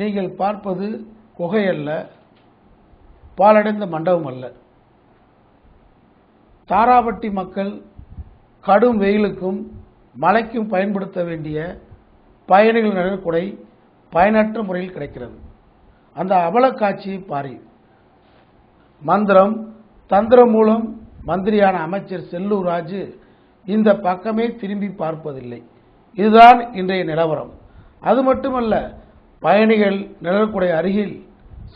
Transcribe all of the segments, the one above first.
நீங்கள் பார்ப்பது குகை அல்ல, பாழடைந்த மண்டபம் அல்ல. தாராபட்டி மக்கள் கடும் வெயிலுக்கும் மழைக்கும் பயன்படுத்த வேண்டிய பயணிகள் நலன்கொடை பயனற்ற முறையில் கிடைக்கிறது. அந்த அவலக்காட்சியை பாரு. மந்திரம் தந்திரம் மூலம் மந்திரியான அமைச்சர் செல்லூர் ராஜு இந்த பக்கமே திரும்பி பார்ப்பதில்லை. இதுதான் இன்றைய நிலவரம். அது மட்டுமல்ல, பயணிகள் நிழற்குடை அருகில்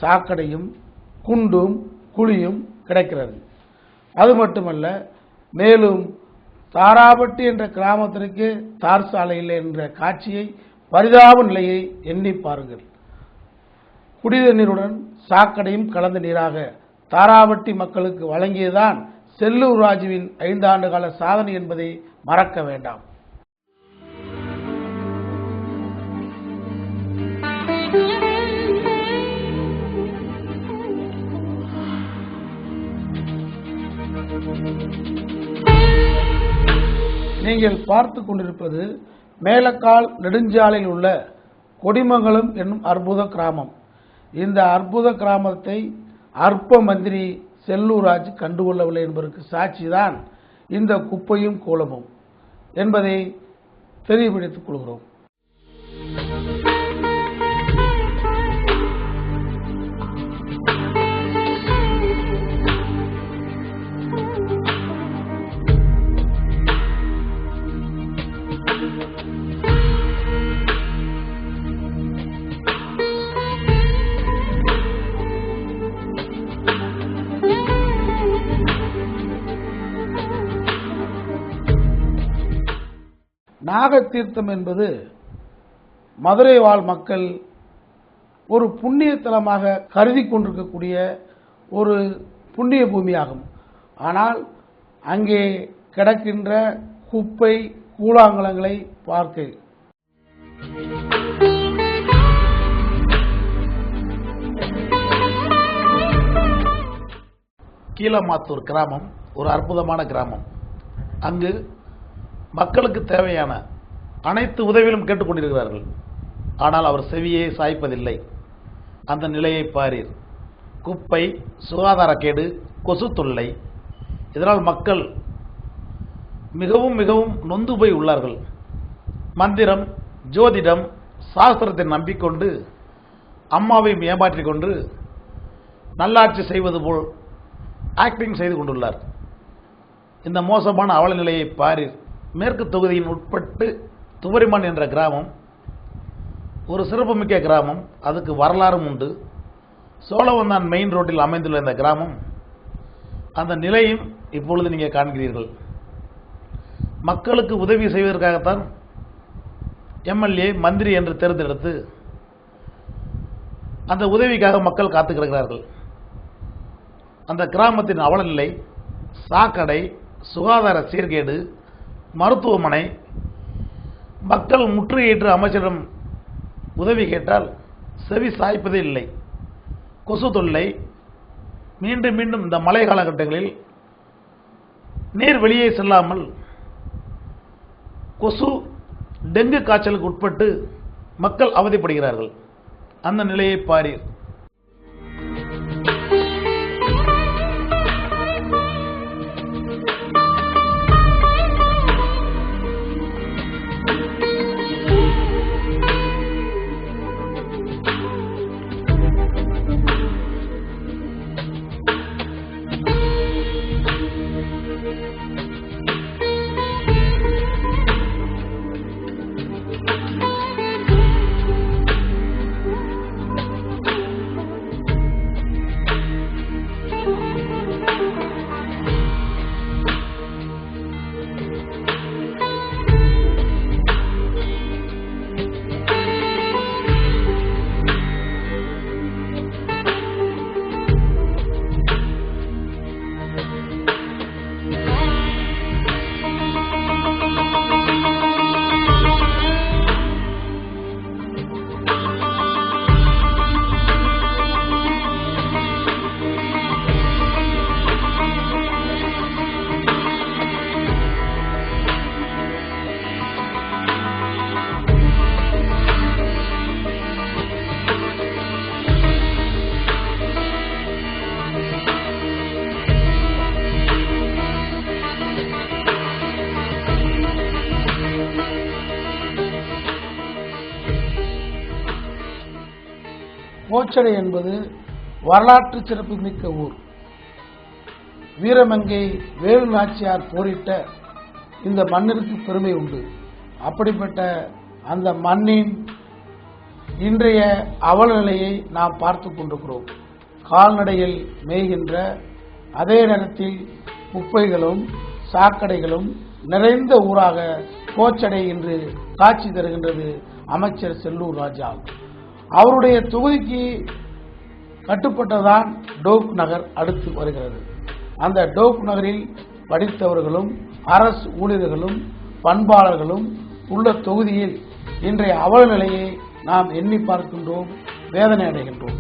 சாக்கடையும் குண்டும் குழியும் கிடைக்கிறது. அது மட்டுமல்ல, மேலும் தாராபட்டி என்ற கிராமத்திற்கு தார் சாலை இல்லை என்ற காட்சியை, பரிதாப நிலையை எண்ணி பாருங்கள். குடிநீருடன் சாக்கடையும் கலந்த நீராக தாராபட்டி மக்களுக்கு வழங்கியதுதான் செல்லூர் ராஜுவின் 5 ஆண்டு கால சாதனை என்பதை மறக்க வேண்டாம். நீங்கள் பார்த்து கொண்டிருப்பது மேலக்கால் நெடுஞ்சாலையில் உள்ள கொடிமங்கலம் என்னும் அற்புத கிராமம். இந்த அற்புத கிராமத்தை அற்ப மந்திரி செல்லூர் ராஜு கண்டுகொள்ளவில்லை என்பதற்கு சாட்சிதான் இந்த குப்பையும் கோலமும் என்பதை தெளிவுபடுத்திக் கொள்கிறோம். நாகத்தீர்த்தம் என்பது மதுரை வாழ் மக்கள் ஒரு புண்ணிய தலமாக கருதி கொண்டிருக்கக்கூடிய ஒரு புண்ணிய பூமியாகும். ஆனால் அங்கே கிடக்கின்ற குப்பை கூழாங்கலங்களை பார்க்க கீழமாத்தூர் கிராமம் ஒரு அற்புதமான கிராமம். அங்கு மக்களுக்கு தேவையான அனைத்து உதவிகளும் கேட்டுக்கொண்டிருக்கிறார்கள். ஆனால் அவர் செவியை சாய்ப்பதில்லை. அந்த நிலையை பாரீர். குப்பை, சுகாதாரக்கேடு, கொசு தொல்லை, இதனால் மக்கள் மிகவும் மிகவும் நொந்து போய் உள்ளார்கள். மந்திரம், ஜோதிடம், சாஸ்திரத்தை நம்பிக்கொண்டு அம்மாவை ஏமாற்றிக் கொண்டு நல்லாட்சி செய்வது போல் ஆக்டிங் செய்து கொண்டுள்ளார். இந்த மோசமான அவல நிலையை பாரீர். மேற்கு தொகுதியின் உட்பட்டு துவரிமான் என்ற கிராமம் ஒரு சிறப்புமிக்க கிராமம். அதுக்கு வரலாறும் உண்டு. சோழவந்தான் மெயின் ரோட்டில் அமைந்துள்ள இந்த கிராமம், அந்த நிலையும் இப்பொழுது நீங்கள் காண்கிறீர்கள். மக்களுக்கு உதவி செய்வதற்காகத்தான் எம்எல்ஏ, மந்திரி என்று தேர்ந்தெடுத்து அந்த உதவிக்காக மக்கள் காத்து கிடக்கிறார்கள். அந்த கிராமத்தின் அவலநிலை, சாக்கடை, சுகாதார சீர்கேடு, மருத்துவமனை, மக்கள் முற்றுகையிட்டு அமைச்சரிடம் உதவி கேட்டால் செவி சாய்ப்பதே இல்லை. கொசு தொல்லை, மீண்டும் மீண்டும் இந்த மழை காலகட்டங்களில் நீர் வெளியே செல்லாமல் கொசு, டெங்கு காய்ச்சலுக்கு உட்பட்டு மக்கள் அவதிப்படுகிறார்கள். அந்த நிலையை பாரீர். கோச்சடை என்பது வரலாற்று சிறப்புமிக்க ஊர். வீரமங்கை வேலு நாச்சியார் போரிட்ட இந்த மண்ணிற்கு பெருமை உண்டு. அப்படிப்பட்ட அந்த மண்ணின் இன்றைய அவல நிலையை நாம் பார்த்து கொண்டிருக்கிறோம். கால்நடையில் மேய்கின்ற அதே நேரத்தில் குப்பைகளும் சாக்கடைகளும் நிறைந்த ஊராக கோச்சடை இன்று காட்சி தருகின்றது அமைச்சர் செல்லூர் ராஜா. அவருடைய தொகுதிக்கு கட்டுப்பட்டதான் டோக் நகர் அடுத்து வருகிறது. அந்த டோக் நகரில் படித்தவர்களும் அரசு ஊழியர்களும் பண்பாளர்களும் உள்ள தொகுதியில் இன்றைய அவல நிலையை நாம் எண்ணி பார்க்கின்றோம், வேதனை அடைகின்றோம்.